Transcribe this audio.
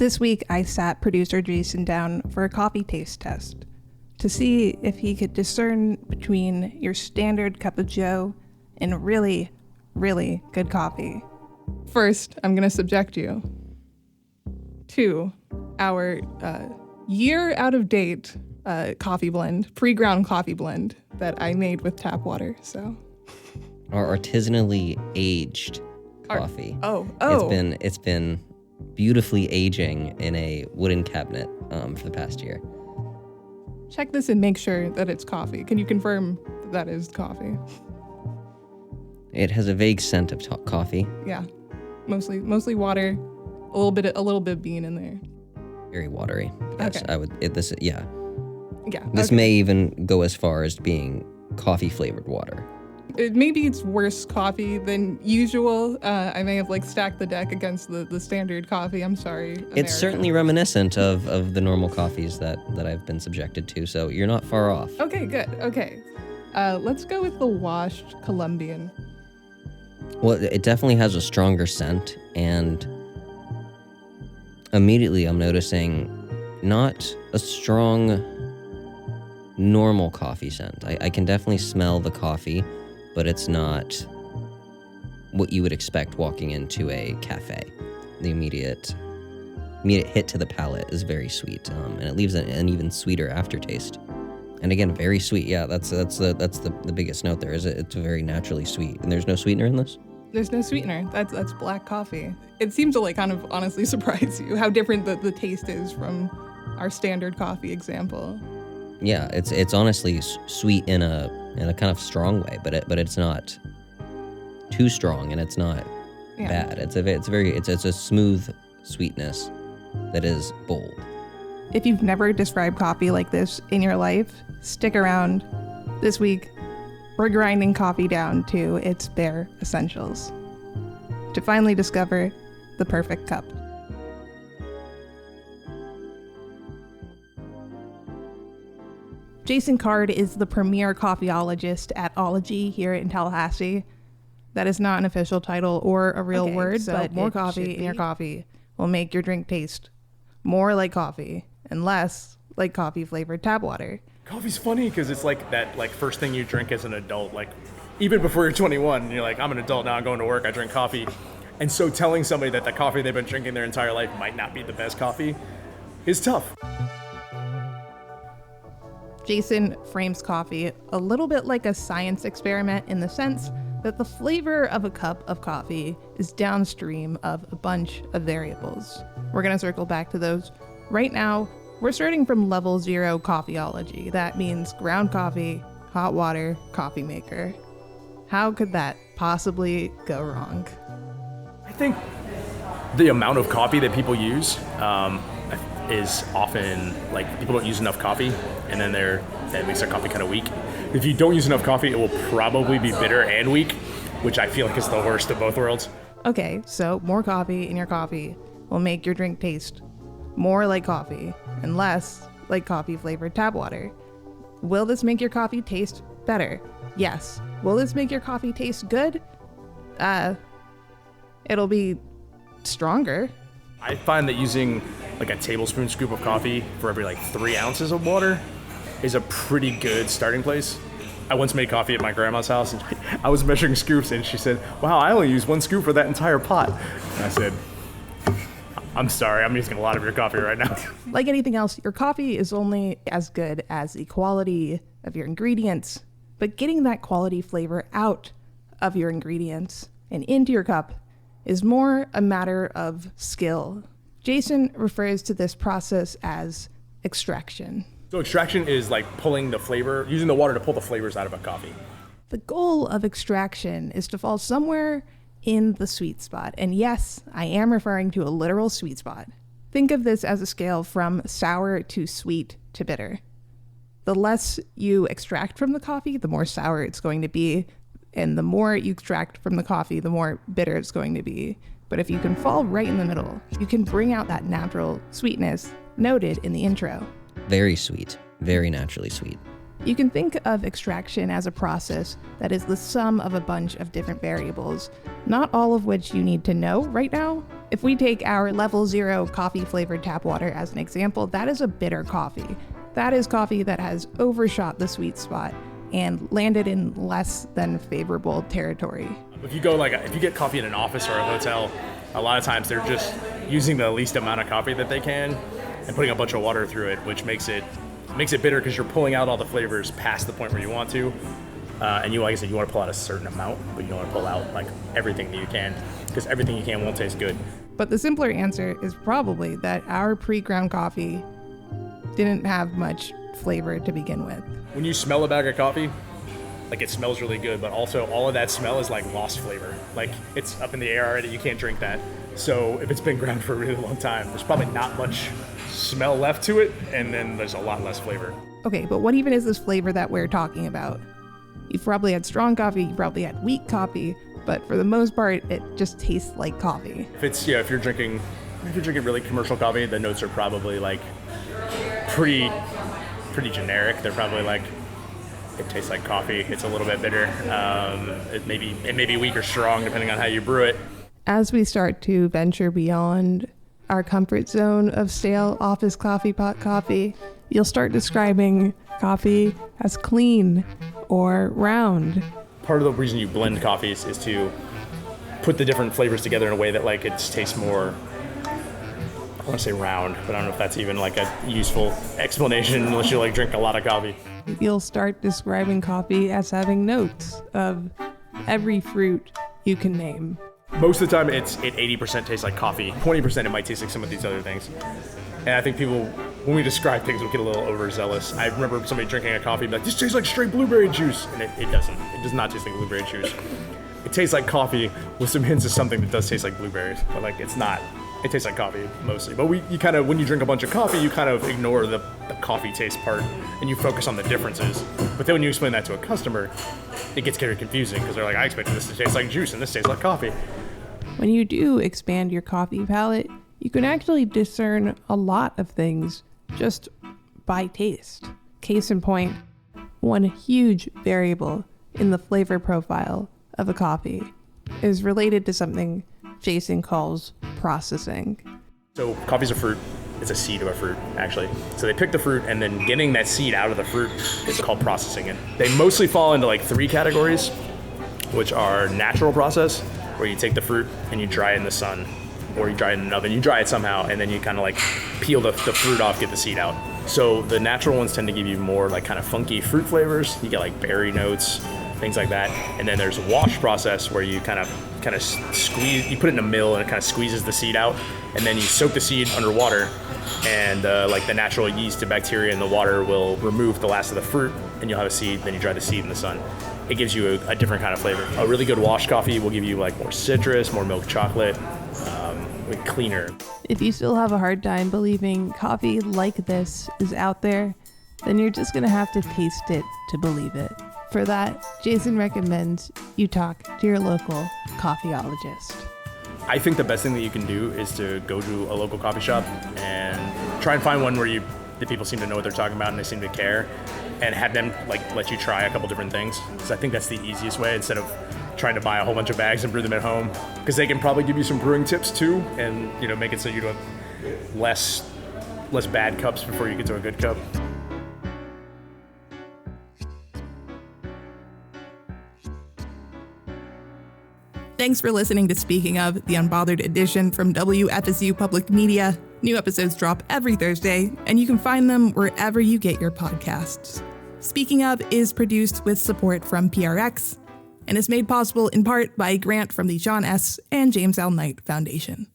This week, I sat producer Jason down for a coffee taste test to see if he could discern between your standard cup of joe and really, really good coffee. First, I'm going to subject you to our year out of date coffee blend, pre-ground coffee blend that I made with tap water. So, our artisanally aged coffee. Oh. It's been beautifully aging in a wooden cabinet for the past year. Check this and make sure that it's coffee. Can you confirm that is coffee? It has a vague scent of coffee. Yeah, mostly water, a little bit of bean in there. Very watery. Yes, Okay. I would. Yeah. Yeah. This okay. may even go as far as being coffee flavored water. Maybe it's worse coffee than usual. I may have stacked the deck against the standard coffee. I'm sorry. It's America. certainly reminiscent of the normal coffees that I've been subjected to, so you're not far off. Okay, good. Okay. Let's go with the washed Colombian. Well, it definitely has a stronger scent, and immediately I'm noticing not a strong normal coffee scent. I can definitely smell the coffee, but it's not what you would expect walking into a cafe. The immediate hit to the palate is very sweet, and it leaves an even sweeter aftertaste. And again, very sweet. Yeah, that's the biggest note there. It's very naturally sweet, and there's no sweetener in this. There's no sweetener. That's black coffee. It seems to kind of honestly surprise you how different the taste is from our standard coffee example. Yeah, it's honestly sweet in a kind of strong way, but it's not too strong, and it's not bad. It's a smooth sweetness that is bold. If you've never described coffee like this in your life, stick around. This week, we're grinding coffee down to its bare essentials to finally discover the perfect cup. Jason Card is the premier coffeologist at Ology here in Tallahassee. That is not an official title or a real word, so but more it coffee should in your be. coffee will make your drink taste more like coffee and less like coffee-flavored tap water. Coffee's funny because it's that first thing you drink as an adult. Even before you're 21, you're like, I'm an adult now, I'm going to work, I drink coffee. And so telling somebody that the coffee they've been drinking their entire life might not be the best coffee is tough. Jason frames coffee a little bit like a science experiment in the sense that the flavor of a cup of coffee is downstream of a bunch of variables. We're going to circle back to those. Right now, we're starting from level 0 coffeeology. That means ground coffee, hot water, coffee maker. How could that possibly go wrong? I think the amount of coffee that people use is often people don't use enough coffee, and then that makes their coffee kind of weak. If you don't use enough coffee, it will probably be bitter and weak, which I feel like is the worst of both worlds. Okay, so more coffee in your coffee will make your drink taste more like coffee and less like coffee-flavored tap water. Will this make your coffee taste better? Yes. Will this make your coffee taste good? It'll be stronger. I find that using a tablespoon scoop of coffee for every 3 ounces of water is a pretty good starting place. I once made coffee at my grandma's house, and I was measuring scoops, and she said, wow, I only used 1 scoop for that entire pot. And I said, I'm sorry, I'm using a lot of your coffee right now. Like anything else, your coffee is only as good as the quality of your ingredients, but getting that quality flavor out of your ingredients and into your cup is more a matter of skill. Jason refers to this process as extraction. So extraction is pulling the flavor, using the water to pull the flavors out of a coffee. The goal of extraction is to fall somewhere in the sweet spot. And yes, I am referring to a literal sweet spot. Think of this as a scale from sour to sweet to bitter. The less you extract from the coffee, the more sour it's going to be. And the more you extract from the coffee, the more bitter it's going to be. But if you can fall right in the middle, you can bring out that natural sweetness noted in the intro. Very sweet, very naturally sweet. You can think of extraction as a process that is the sum of a bunch of different variables, not all of which you need to know right now. If we take our level 0 coffee flavored tap water as an example, that is a bitter coffee. That is coffee that has overshot the sweet spot and landed in less than favorable territory. If you get coffee in an office or a hotel, a lot of times they're just using the least amount of coffee that they can and putting a bunch of water through it, which makes it bitter because you're pulling out all the flavors past the point where you want to. And like I said, you want to pull out a certain amount, but you don't want to pull out like everything that you can, because everything you can won't taste good. But the simpler answer is probably that our pre-ground coffee didn't have much flavor to begin with. When you smell a bag of coffee, like it smells really good, but also all of that smell is like lost flavor. Like it's up in the air already, you can't drink that. So if it's been ground for a really long time, there's probably not much smell left to it, and then there's a lot less flavor. Okay, but what even is this flavor that we're talking about? You've probably had strong coffee, you've probably had weak coffee, but for the most part, it just tastes like coffee. If you're drinking really commercial coffee, the notes are probably like pretty generic. They're probably like, it tastes like coffee. It's a little bit bitter. It may be weak or strong depending on how you brew it. As we start to venture beyond our comfort zone of stale office coffee pot coffee, you'll start describing coffee as clean or round. Part of the reason you blend coffees is to put the different flavors together in a way that like it tastes more, I want to say round, but I don't know if that's even like a useful explanation unless you like drink a lot of coffee. You'll start describing coffee as having notes of every fruit you can name. Most of the time, it 80% tastes like coffee. 20% it might taste like some of these other things. And I think people, when we describe things, we get a little overzealous. I remember somebody drinking a coffee and be like, this tastes like straight blueberry juice. And it doesn't. It does not taste like blueberry juice. It tastes like coffee with some hints of something that does taste like blueberries. But like, it's not. It tastes like coffee mostly. But you kind of, when you drink a bunch of coffee, you kind of ignore the coffee taste part and you focus on the differences. But then when you explain that to a customer, it gets very confusing because they're like, I expected this to taste like juice and this tastes like coffee. When you do expand your coffee palate, you can actually discern a lot of things just by taste. Case in point, one huge variable in the flavor profile of a coffee is related to something Jason calls processing. So coffee's a fruit. It's a seed of a fruit, actually. So they pick the fruit, and then getting that seed out of the fruit is called processing it. They mostly fall into like 3 categories, which are natural process, where you take the fruit and you dry it in the sun, or you dry it in an oven. You dry it somehow, and then you kind of like peel the fruit off, get the seed out. So the natural ones tend to give you more like kind of funky fruit flavors. You get like berry notes, things like that. And then there's a wash process where you kind of squeeze, you put it in a mill and it kind of squeezes the seed out, and then you soak the seed under water, and like the natural yeast and bacteria in the water will remove the last of the fruit, and you'll have a seed. Then you dry the seed in the sun. It gives you a different kind of flavor. A really good wash coffee will give you like more citrus, more milk chocolate, cleaner. If you still have a hard time believing coffee like this is out there, then you're just gonna have to taste it to believe it. For that, Jason recommends you talk to your local coffeologist. I think the best thing that you can do is to go to a local coffee shop and try and find one where the people seem to know what they're talking about and they seem to care, and have them like let you try a couple different things. Because I think that's the easiest way, instead of trying to buy a whole bunch of bags and brew them at home. Because they can probably give you some brewing tips too, and make it so you have less bad cups before you get to a good cup. Thanks for listening to Speaking Of, the Unbothered edition from WFSU Public Media. New episodes drop every Thursday, and you can find them wherever you get your podcasts. Speaking Of is produced with support from PRX and is made possible in part by a grant from the John S. and James L. Knight Foundation.